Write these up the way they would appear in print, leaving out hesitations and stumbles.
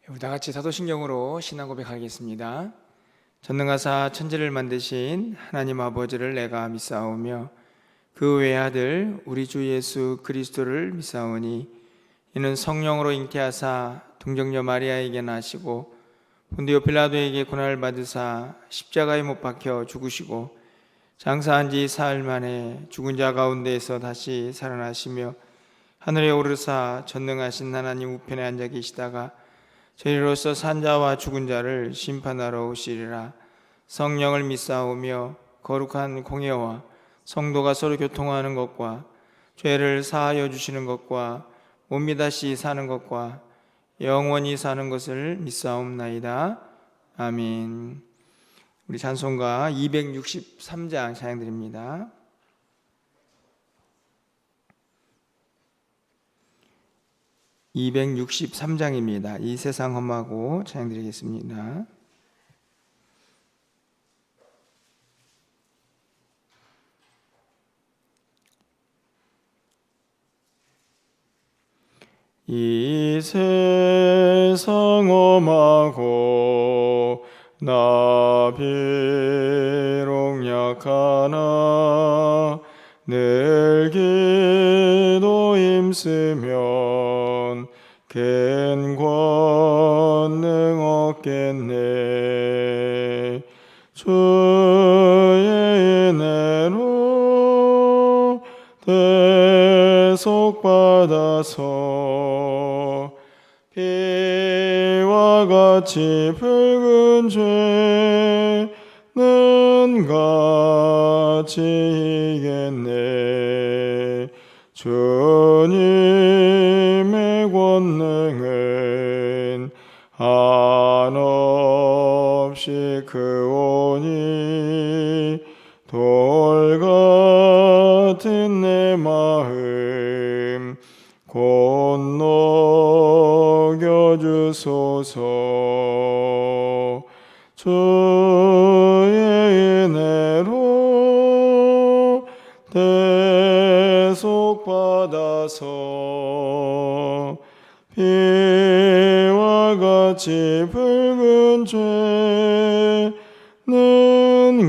우리 다 같이 사도신경으로 신앙 고백하겠습니다. 전능하사 천지를 만드신 하나님 아버지를 내가 믿사오며 그 외아들 우리 주 예수 그리스도를 믿사오니 이는 성령으로 잉태하사 동정녀 마리아에게 나시고 본디오 빌라도에게 고난을 받으사 십자가에 못 박혀 죽으시고 장사한 지 사흘 만에 죽은 자 가운데에서 다시 살아나시며 하늘에 오르사 전능하신 하나님 우편에 앉아 계시다가 저희로서 산자와 죽은 자를 심판하러 오시리라. 성령을 믿사오며 거룩한 공예와 성도가 서로 교통하는 것과 죄를 사하여 주시는 것과 몸이 다시 사는 것과 영원히 사는 것을 믿사옵나이다. 아멘. 우리 찬송가 263장 찬양드립니다. 263장입니다. 이 세상 험하고 찬양드리겠습니다. 이 세상 험하고 나 비록 약하나 늘 기도 힘쓰면 큰 권능 얻겠네. 주의 은혜로 대속받아서 피와 같이 붉은 죄는 같이 이겠네. 주님의 권능은 한없이 크오니 돌 같은 내 마음 곧 녹여주소서. 주의 은혜로 대속받아서 피와 같이 붉은 죄는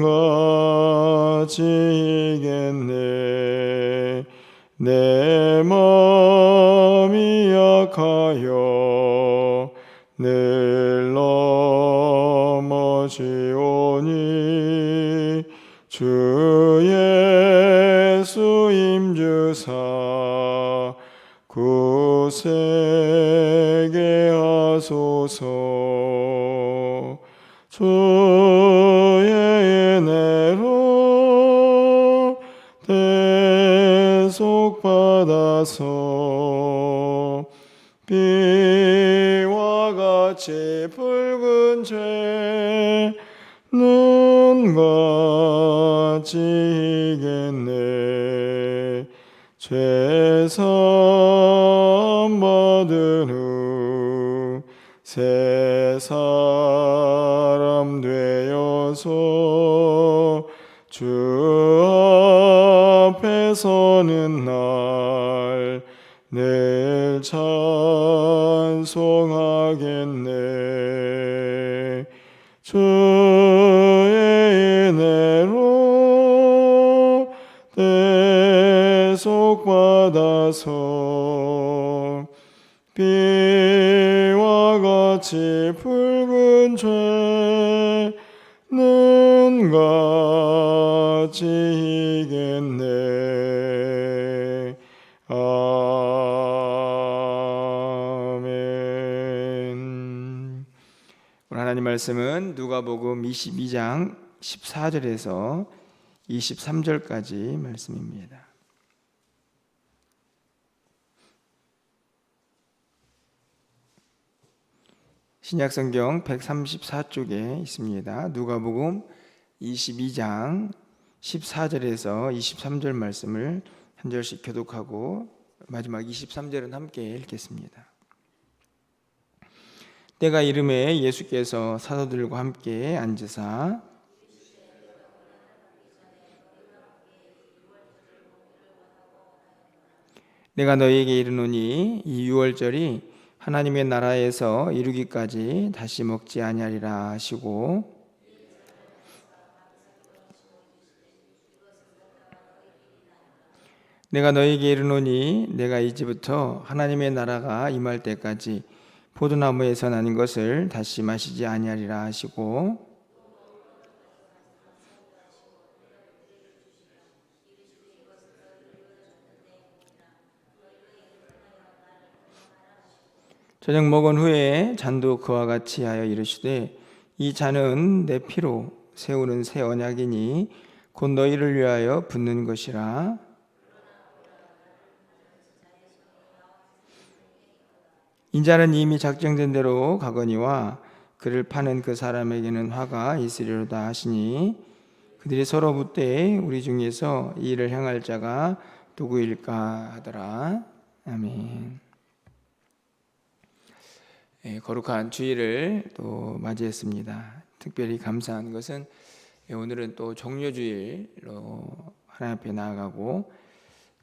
같이 이겠네. 내 마음이 약하여 늘 넘어지오니 주 예수 임주사 굳세게 하소서. 주의 은혜로 대속받아서 피와 같이 붉은 죄는 같이 이겠네. 죄사함 받은 후 새 사람 되어서 주 앞에 서는 날 늘 찬송하겠네. 주의 은혜로 대속받아서 피와 같이 붉은 죄는 같이 이겠네. 아멘. 오늘 하나님 말씀은 누가복음 22장 14절에서 23절까지 말씀입니다. 신약성경 134쪽에 있습니다. 누가복음 22장 14절에서 23절 말씀을 한 절씩 교독하고 마지막 23절은 함께 읽겠습니다. 때가 이름에 예수께서 사도들과 함께 앉으사 내가 너희에게 이르노니 이 유월절이 하나님의 나라에서 이루기까지 다시 먹지 아니하리라 하시고, 내가 너에게 이르노니 내가 이제부터 하나님의 나라가 임할 때까지 포도나무에서 나는 것을 다시 마시지 아니하리라 하시고, 저녁 먹은 후에 잔도 그와 같이 하여 이르시되, 이 잔은 내 피로 세우는 새 언약이니 곧 너희를 위하여 붓는 것이라. 인자는 이미 작정된 대로 가거니와 그를 파는 그 사람에게는 화가 있으리로다 하시니, 그들이 서로 묻되 우리 중에서 이 일을 행할 자가 누구일까 하더라. 아멘. 거룩한 주일을 또 맞이했습니다. 특별히 감사한 것은 오늘은 또 종료주일로 하나님 앞에 나아가고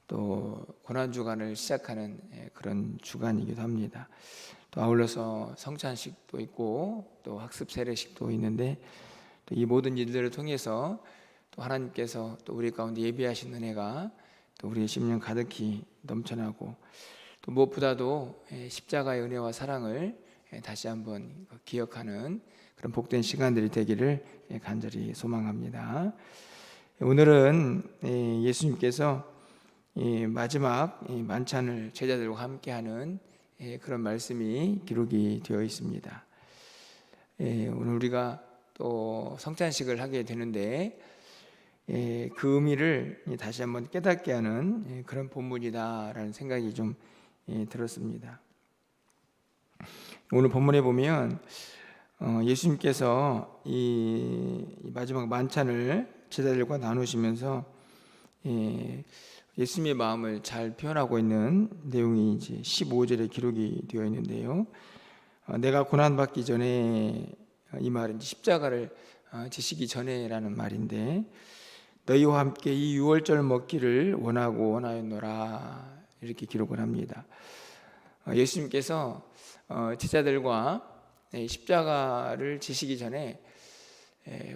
또 고난주간을 시작하는 그런 주간이기도 합니다. 또 아울러서 성찬식도 있고 또 학습 세례식도 있는데, 또 이 모든 일들을 통해서 또 하나님께서 또 우리 가운데 예비하신 은혜가 또 우리의 심령 가득히 넘쳐나고, 또 무엇보다도 십자가의 은혜와 사랑을 다시 한번 기억하는 그런 복된 시간들이 되기를 간절히 소망합니다. 오늘은 예수님께서 마지막 만찬을 제자들과 함께하는 그런 말씀이 기록이 되어 있습니다. 오늘 우리가 또 성찬식을 하게 되는데, 그 의미를 다시 한번 깨닫게 하는 그런 본문이다라는 생각이 좀 들었습니다. 오늘 본문에 보면 예수님께서 이 마지막 만찬을 제자들과 나누시면서 예수님의 마음을 잘 표현하고 있는 내용이 이제 15절에 기록이 되어 있는데요. 내가 고난받기 전에, 이 말은 십자가를 지시기 전에라는 말인데, 너희와 함께 이 유월절 먹기를 원하였노라, 이렇게 기록을 합니다. 예수님께서 제자들과 십자가를 지시기 전에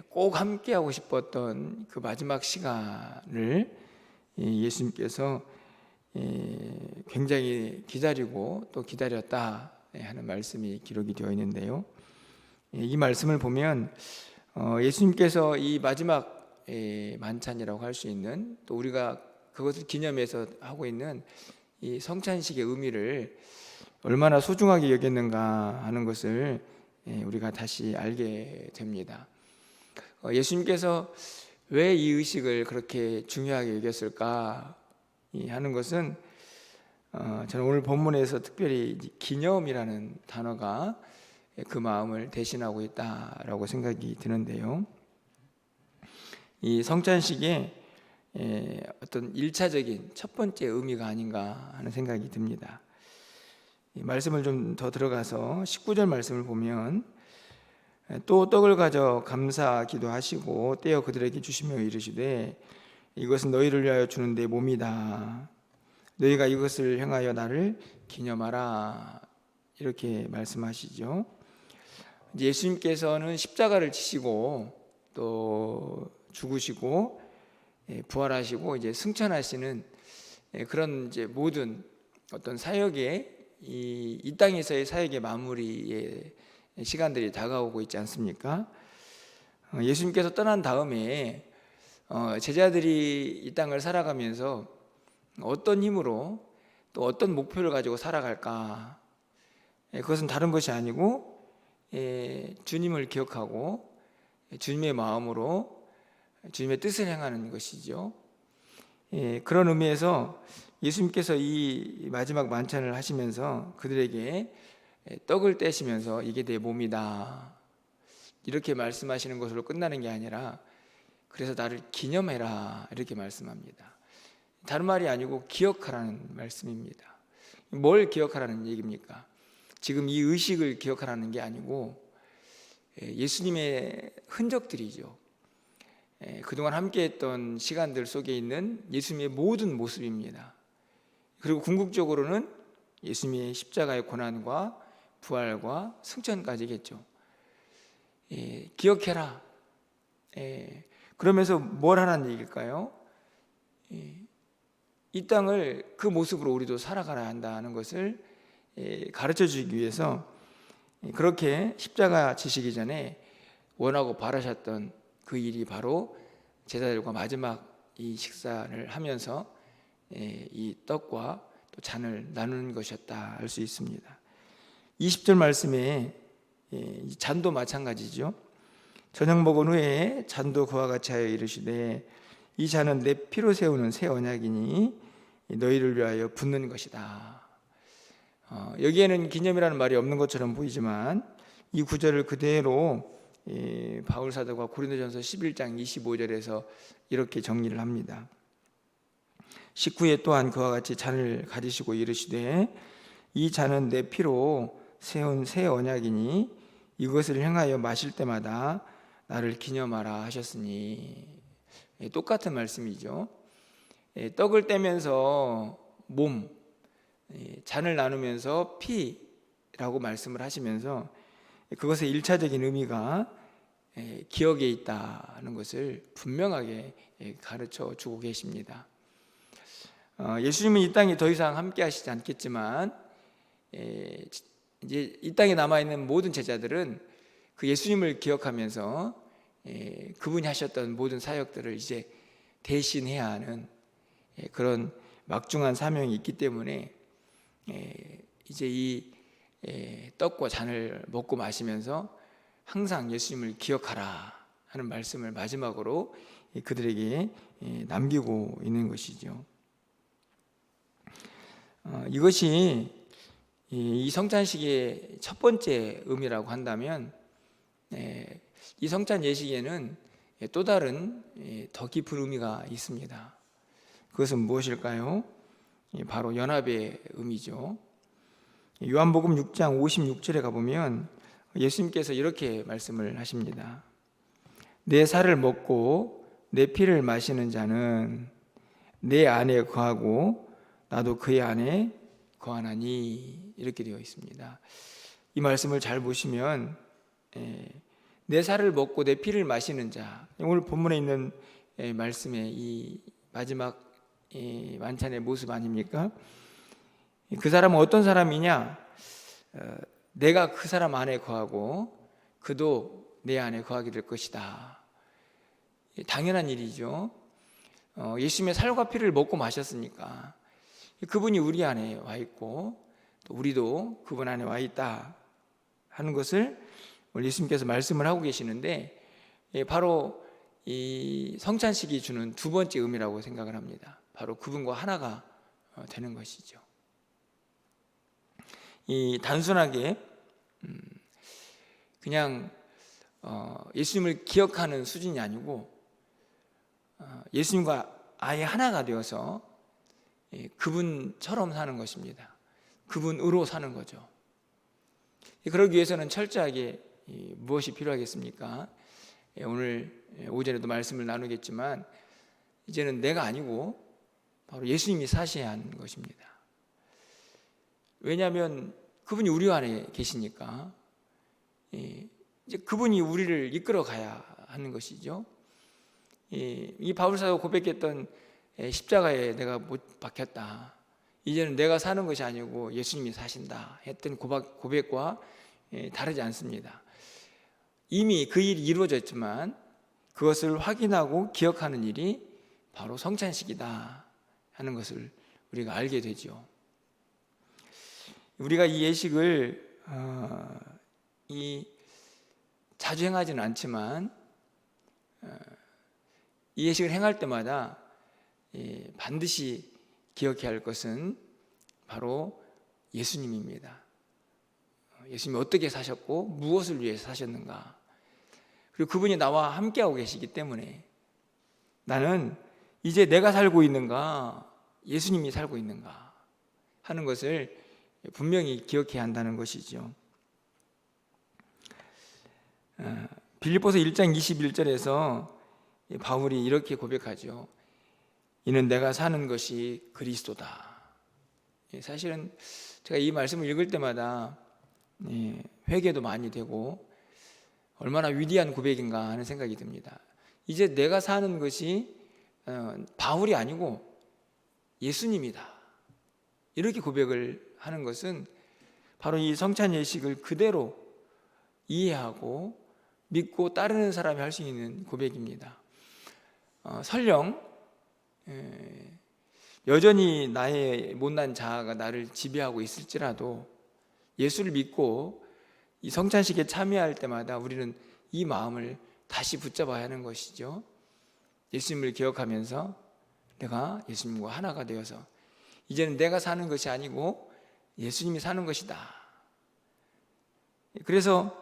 꼭 함께하고 싶었던 그 마지막 시간을 예수님께서 굉장히 기다리고 또 기다렸다 하는 말씀이 기록이 되어 있는데요. 이 말씀을 보면 예수님께서 이 마지막 만찬이라고 할 수 있는, 또 우리가 그것을 기념해서 하고 있는 이 성찬식의 의미를 얼마나 소중하게 여겼는가 하는 것을 우리가 다시 알게 됩니다. 예수님께서 왜 이 의식을 그렇게 중요하게 여겼을까 하는 것은, 저는 오늘 본문에서 특별히 기념이라는 단어가 그 마음을 대신하고 있다라고 생각이 드는데요. 이 성찬식의 어떤 1차적인 첫 번째 의미가 아닌가 하는 생각이 듭니다. 이 말씀을 좀 더 들어가서 19절 말씀을 보면, 또 떡을 가져 감사 기도하시고 떼어 그들에게 주시며 이르시되, 이것은 너희를 위하여 주는 내 몸이다. 너희가 이것을 행하여 나를 기념하라, 이렇게 말씀하시죠. 예수님께서는 십자가를 지시고 또 죽으시고 부활하시고 이제 승천하시는 그런 이제 모든 어떤 사역의 이 땅에서의 사역의 마무리의 시간들이 다가오고 있지 않습니까? 예수님께서 떠난 다음에 제자들이 이 땅을 살아가면서 어떤 힘으로 또 어떤 목표를 가지고 살아갈까? 그것은 다른 것이 아니고 주님을 기억하고 주님의 마음으로 주님의 뜻을 행하는 것이죠. 그런 의미에서 예수님께서 이 마지막 만찬을 하시면서 그들에게 떡을 떼시면서 이게 내 몸이다, 이렇게 말씀하시는 것으로 끝나는 게 아니라, 그래서 나를 기념해라, 이렇게 말씀합니다. 다른 말이 아니고 기억하라는 말씀입니다. 뭘 기억하라는 얘기입니까? 지금 이 의식을 기억하라는 게 아니고 예수님의 흔적들이죠. 그동안 함께했던 시간들 속에 있는 예수님의 모든 모습입니다. 그리고 궁극적으로는 예수님의 십자가의 고난과 부활과 승천까지겠죠. 기억해라. 그러면서 뭘 하라는 얘기일까요? 이 땅을 그 모습으로 우리도 살아가야 한다는 것을 가르쳐 주기 위해서 그렇게 십자가 지시기 전에 원하고 바라셨던 그 일이 바로 제자들과 마지막 이 식사를 하면서 이 떡과 또 잔을 나누는 것이었다 할 수 있습니다. 20절 말씀에 이 잔도 마찬가지죠. 저녁 먹은 후에 잔도 그와 같이 하여 이르시되 이 잔은 내 피로 세우는 새 언약이니 너희를 위하여 붓는 것이다. 여기에는 기념이라는 말이 없는 것처럼 보이지만 이 구절을 그대로 바울 사도가 고린도전서 11장 25절에서 이렇게 정리를 합니다. 식후에 또한 그와 같이 잔을 가지시고 이르시되 이 잔은 내 피로 세운 새 언약이니 이것을 행하여 마실 때마다 나를 기념하라 하셨으니, 똑같은 말씀이죠. 떡을 떼면서 몸, 잔을 나누면서 피라고 말씀을 하시면서 그것의 일차적인 의미가 기억에 있다는 것을 분명하게 가르쳐 주고 계십니다. 예수님은 이 땅에 더 이상 함께 하시지 않겠지만 이제 이 땅에 남아있는 모든 제자들은 그 예수님을 기억하면서 그분이 하셨던 모든 사역들을 이제 대신해야 하는 그런 막중한 사명이 있기 때문에 이제 이 떡과 잔을 먹고 마시면서 항상 예수님을 기억하라 하는 말씀을 마지막으로 그들에게 남기고 있는 것이죠. 이것이 이 성찬식의 첫 번째 의미라고 한다면 이 성찬 예식에는 또 다른 더 깊은 의미가 있습니다. 그것은 무엇일까요? 바로 연합의 의미죠. 요한복음 6장 56절에 가보면 예수님께서 이렇게 말씀을 하십니다. 내 살을 먹고 내 피를 마시는 자는 내 안에 거하고 나도 그의 안에 거하나니, 이렇게 되어 있습니다. 이 말씀을 잘 보시면 내 살을 먹고 내 피를 마시는 자, 오늘 본문에 있는 말씀의 이 마지막 만찬의 모습 아닙니까? 그 사람은 어떤 사람이냐? 내가 그 사람 안에 거하고 그도 내 안에 거하게 될 것이다. 당연한 일이죠. 예수님의 살과 피를 먹고 마셨으니까 그분이 우리 안에 와 있고 또 우리도 그분 안에 와 있다 하는 것을 예수님께서 말씀을 하고 계시는데, 바로 이 성찬식이 주는 두 번째 의미라고 생각을 합니다. 바로 그분과 하나가 되는 것이죠. 이 단순하게 그냥 예수님을 기억하는 수준이 아니고 예수님과 아예 하나가 되어서 그분처럼 사는 것입니다. 그분으로 사는 거죠. 그러기 위해서는 철저하게 무엇이 필요하겠습니까? 오늘 오전에도 말씀을 나누겠지만 이제는 내가 아니고 바로 예수님이 사셔야 하는 것입니다. 왜냐하면 그분이 우리 안에 계시니까 이제 그분이 우리를 이끌어 가야 하는 것이죠. 이 바울사도가 고백했던 십자가에 내가 못 박혔다, 이제는 내가 사는 것이 아니고 예수님이 사신다 했던 고백과 다르지 않습니다. 이미 그 일이 이루어졌지만 그것을 확인하고 기억하는 일이 바로 성찬식이다 하는 것을 우리가 알게 되죠. 우리가 이 예식을 자주 행하지는 않지만 이 예식을 행할 때마다 반드시 기억해야 할 것은 바로 예수님입니다. 예수님이 어떻게 사셨고 무엇을 위해서 사셨는가, 그리고 그분이 나와 함께하고 계시기 때문에 나는 이제 내가 살고 있는가 예수님이 살고 있는가 하는 것을 분명히 기억해야 한다는 것이죠. 빌립보서 1장 21절에서 바울이 이렇게 고백하죠. 이는 내가 사는 것이 그리스도다. 사실은 제가 이 말씀을 읽을 때마다 회개도 많이 되고 얼마나 위대한 고백인가 하는 생각이 듭니다. 이제 내가 사는 것이 바울이 아니고 예수님이다, 이렇게 고백을 하는 것은 바로 이 성찬 예식을 그대로 이해하고 믿고 따르는 사람이 할 수 있는 고백입니다. 설령 여전히 나의 못난 자아가 나를 지배하고 있을지라도 예수를 믿고 이 성찬식에 참여할 때마다 우리는 이 마음을 다시 붙잡아야 하는 것이죠. 예수님을 기억하면서 내가 예수님과 하나가 되어서 이제는 내가 사는 것이 아니고 예수님이 사는 것이다. 그래서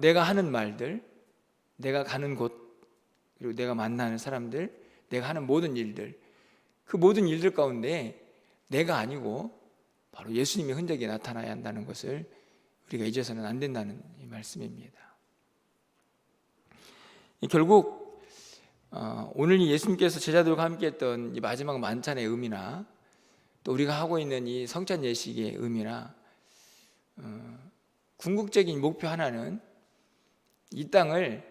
내가 하는 말들, 내가 가는 곳, 그리고 내가 만나는 사람들, 내가 하는 모든 일들, 그 모든 일들 가운데 내가 아니고 바로 예수님의 흔적이 나타나야 한다는 것을 우리가 잊어서는 안 된다는 이 말씀입니다. 결국 오늘 예수님께서 제자들과 함께 했던 이 마지막 만찬의 의미나 또 우리가 하고 있는 이 성찬 예식의 의미나 궁극적인 목표 하나는 이 땅을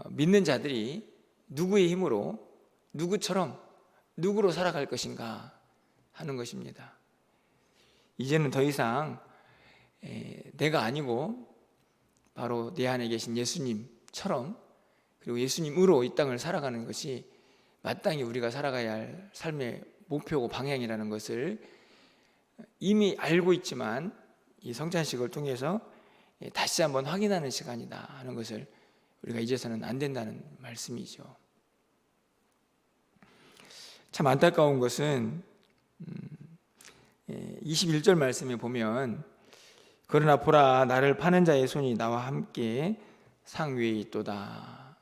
믿는 자들이 누구의 힘으로, 누구처럼, 누구로 살아갈 것인가 하는 것입니다. 이제는 더 이상 내가 아니고 바로 내 안에 계신 예수님처럼, 그리고 예수님으로 이 땅을 살아가는 것이 마땅히 우리가 살아가야 할 삶의 목표고 방향이라는 것을 이미 알고 있지만 이 성찬식을 통해서 다시 한번 확인하는 시간이다 하는 것을 우리가 잊어서는 안 된다는 말씀이죠. 참 안타까운 것은 21절 말씀에 보면 그러나 보라, 나를 파는 자의 손이 나와 함께 상 위에 있도다.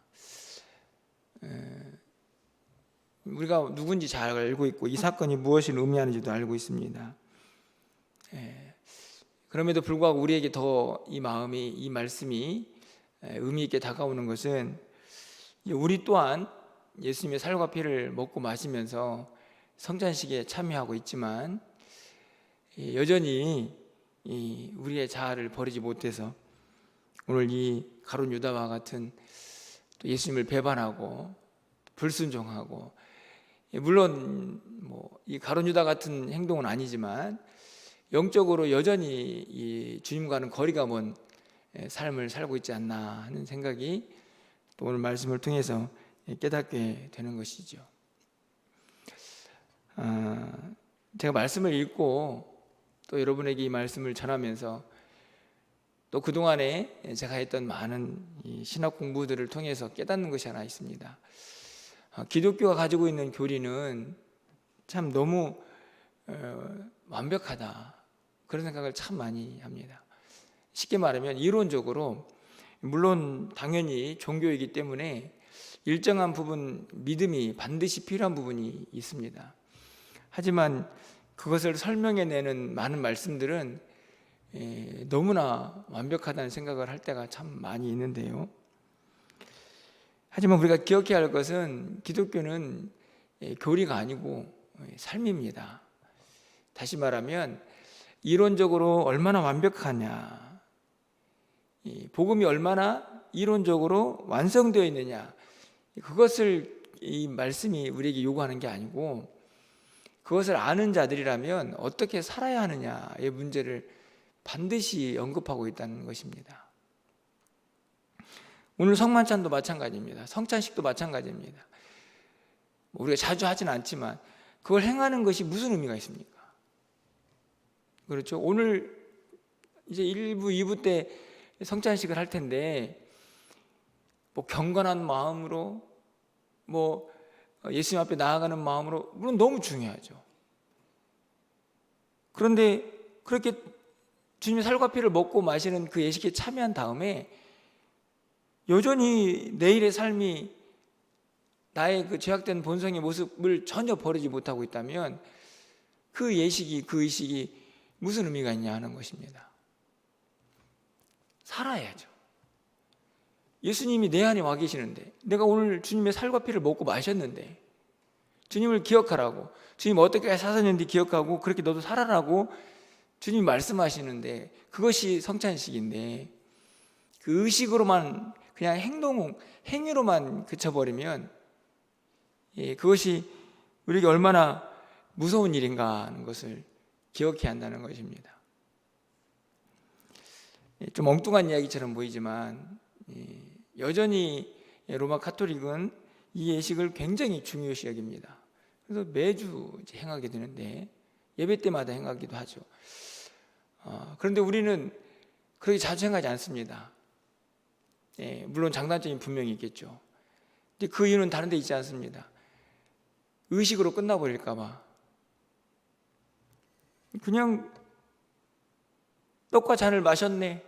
우리가 누군지 잘 알고 있고 이 사건이 무엇을 의미하는지도 알고 있습니다. 그럼에도 불구하고 우리에게 더 이 마음이, 이 말씀이 의미 있게 다가오는 것은 우리 또한 예수님의 살과 피를 먹고 마시면서 성찬식에 참여하고 있지만 여전히 우리의 자아를 버리지 못해서 오늘 이 가룟 유다와 같은 또 예수님을 배반하고 불순종하고, 물론 이 가룟 유다 같은 행동은 아니지만 영적으로 여전히 이 주님과는 거리가 먼 삶을 살고 있지 않나 하는 생각이 또 오늘 말씀을 통해서 깨닫게 되는 것이죠. 제가 말씀을 읽고 또 여러분에게 이 말씀을 전하면서 또 그동안에 제가 했던 많은 이 신학 공부들을 통해서 깨닫는 것이 하나 있습니다. 기독교가 가지고 있는 교리는 참 너무 완벽하다, 그런 생각을 참 많이 합니다. 쉽게 말하면 이론적으로, 물론 당연히 종교이기 때문에 일정한 부분 믿음이 반드시 필요한 부분이 있습니다. 하지만 그것을 설명해내는 많은 말씀들은 너무나 완벽하다는 생각을 할 때가 참 많이 있는데요. 하지만 우리가 기억해야 할 것은 기독교는 교리가 아니고 삶입니다. 다시 말하면 이론적으로 얼마나 완벽하냐, 복음이 얼마나 이론적으로 완성되어 있느냐, 그것을 이 말씀이 우리에게 요구하는 게 아니고 그것을 아는 자들이라면 어떻게 살아야 하느냐의 문제를 반드시 언급하고 있다는 것입니다. 오늘 성만찬도 마찬가지입니다. 성찬식도 마찬가지입니다. 우리가 자주 하지는 않지만 그걸 행하는 것이 무슨 의미가 있습니까? 그렇죠. 오늘 이제 1부, 2부 때 성찬식을 할 텐데 경건한 마음으로 예수님 앞에 나아가는 마음으로, 물론 너무 중요하죠. 그런데 그렇게 주님의 살과 피를 먹고 마시는 그 예식에 참여한 다음에 여전히 내일의 삶이 나의 그 죄악된 본성의 모습을 전혀 버리지 못하고 있다면 그 예식이, 그 의식이 무슨 의미가 있냐 하는 것입니다. 살아야죠. 예수님이 내 안에 와 계시는데, 내가 오늘 주님의 살과 피를 먹고 마셨는데, 주님을 기억하라고, 주님 어떻게 사셨는지 기억하고 그렇게 너도 살아라고 주님이 말씀하시는데, 그것이 성찬식인데 그 의식으로만 그냥 행위로만 그쳐버리면 그것이 우리에게 얼마나 무서운 일인가 하는 것을 기억해야 한다는 것입니다. 좀 엉뚱한 이야기처럼 보이지만 여전히 로마 카톨릭은 이 예식을 굉장히 중요시 여깁니다. 그래서 매주 행하게 되는데 예배 때마다 행하기도 하죠. 그런데 우리는 그렇게 자주 행하지 않습니다. 물론 장단점이 분명히 있겠죠. 근데 그 이유는 다른 데 있지 않습니다. 의식으로 끝나버릴까 봐. 그냥 떡과 잔을 마셨네,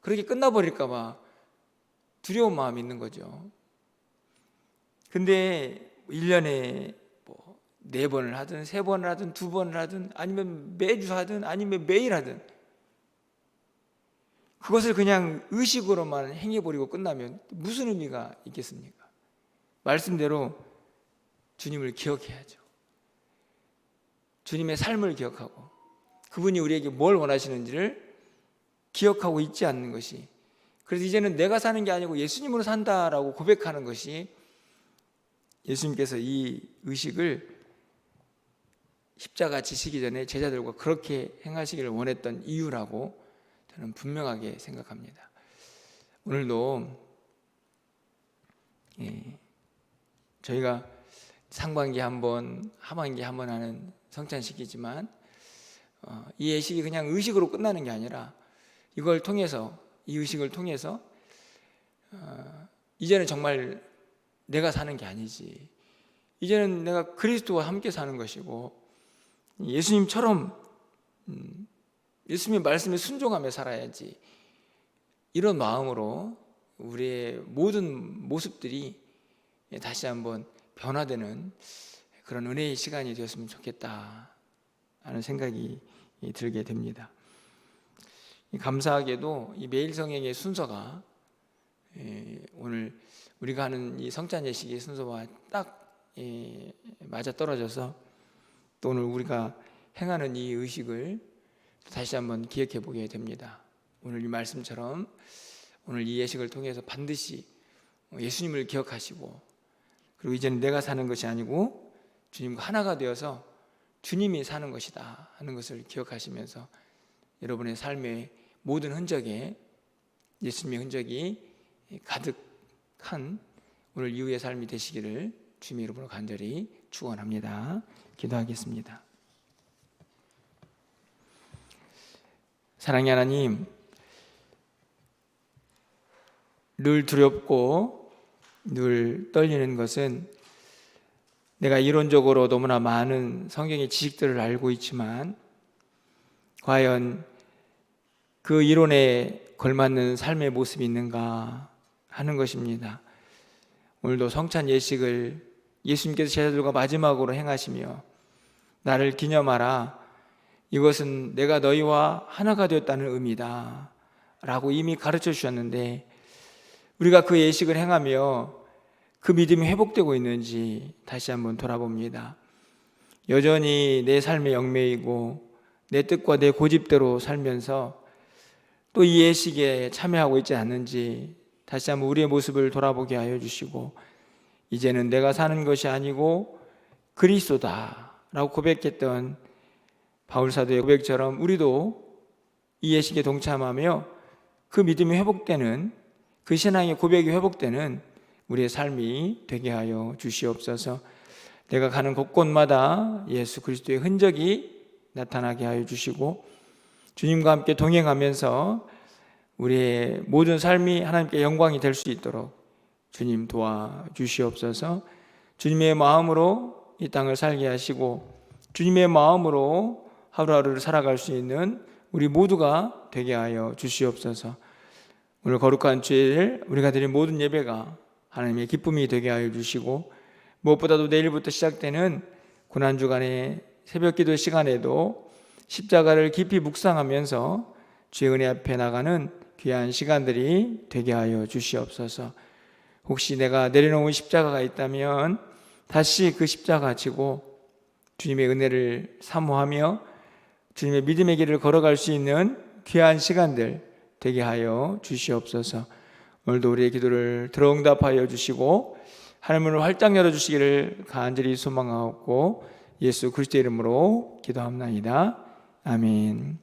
그렇게 끝나버릴까 봐 두려운 마음이 있는 거죠. 근데 1년에 4번을 하든 3번을 하든 2번을 하든 아니면 매주 하든 아니면 매일 하든 그것을 그냥 의식으로만 행해버리고 끝나면 무슨 의미가 있겠습니까? 말씀대로 주님을 기억해야죠. 주님의 삶을 기억하고 그분이 우리에게 뭘 원하시는지를 기억하고 있지 않는 것이, 그래서 이제는 내가 사는 게 아니고 예수님으로 산다라고 고백하는 것이 예수님께서 이 의식을 십자가 지시기 전에 제자들과 그렇게 행하시기를 원했던 이유라고 저는 분명하게 생각합니다. 오늘도 저희가 상반기 한 번, 하반기 한 번 하는 성찬식이지만 이 예식이 그냥 의식으로 끝나는 게 아니라 이걸 통해서, 이 의식을 통해서 이제는 정말 내가 사는 게 아니지, 이제는 내가 그리스도와 함께 사는 것이고 예수님처럼 예수님의 말씀에 순종하며 살아야지, 이런 마음으로 우리의 모든 모습들이 다시 한번 변화되는 그런 은혜의 시간이 되었으면 좋겠다 하는 생각이 들게 됩니다. 감사하게도 이 매일 성행의 순서가 오늘 우리가 하는 이 성찬 예식의 순서와 딱 맞아 떨어져서 또 오늘 우리가 행하는 이 의식을 다시 한번 기억해 보게 됩니다. 오늘 이 말씀처럼 오늘 이 예식을 통해서 반드시 예수님을 기억하시고, 그리고 이제는 내가 사는 것이 아니고 주님과 하나가 되어서 주님이 사는 것이다 하는 것을 기억하시면서 여러분의 삶의 모든 흔적에 예수님의 흔적이 가득한 오늘 이후의 삶이 되시기를 주님의 이름으로 간절히 축원합니다. 기도하겠습니다. 사랑의 하나님, 늘 두렵고 늘 떨리는 것은 내가 이론적으로 너무나 많은 성경의 지식들을 알고 있지만 과연 그 이론에 걸맞는 삶의 모습이 있는가 하는 것입니다. 오늘도 성찬 예식을 예수님께서 제자들과 마지막으로 행하시며 나를 기념하라, 이것은 내가 너희와 하나가 되었다는 의미다 라고 이미 가르쳐 주셨는데, 우리가 그 예식을 행하며 그 믿음이 회복되고 있는지 다시 한번 돌아봅니다. 여전히 내 삶의 영매이고 내 뜻과 내 고집대로 살면서 또 이 예식에 참여하고 있지 않는지 다시 한번 우리의 모습을 돌아보게 하여 주시고, 이제는 내가 사는 것이 아니고 그리스도다 라고 고백했던 바울사도의 고백처럼 우리도 이 예식에 동참하며 그 믿음이 회복되는, 그 신앙의 고백이 회복되는 우리의 삶이 되게 하여 주시옵소서. 내가 가는 곳곳마다 예수 그리스도의 흔적이 나타나게 하여 주시고, 주님과 함께 동행하면서 우리의 모든 삶이 하나님께 영광이 될 수 있도록 주님 도와주시옵소서. 주님의 마음으로 이 땅을 살게 하시고 주님의 마음으로 하루하루를 살아갈 수 있는 우리 모두가 되게 하여 주시옵소서. 오늘 거룩한 주일 우리가 드린 모든 예배가 하나님의 기쁨이 되게 하여 주시고, 무엇보다도 내일부터 시작되는 고난주간의 새벽기도 시간에도 십자가를 깊이 묵상하면서 주의 은혜 앞에 나가는 귀한 시간들이 되게 하여 주시옵소서. 혹시 내가 내려놓은 십자가가 있다면 다시 그 십자가 지고 주님의 은혜를 사모하며 주님의 믿음의 길을 걸어갈 수 있는 귀한 시간들 되게 하여 주시옵소서. 오늘도 우리의 기도를 들어응답하여 주시고 하늘문을 활짝 열어주시기를 간절히 소망하옵고 예수 그리스도의 이름으로 기도합나이다. 아멘.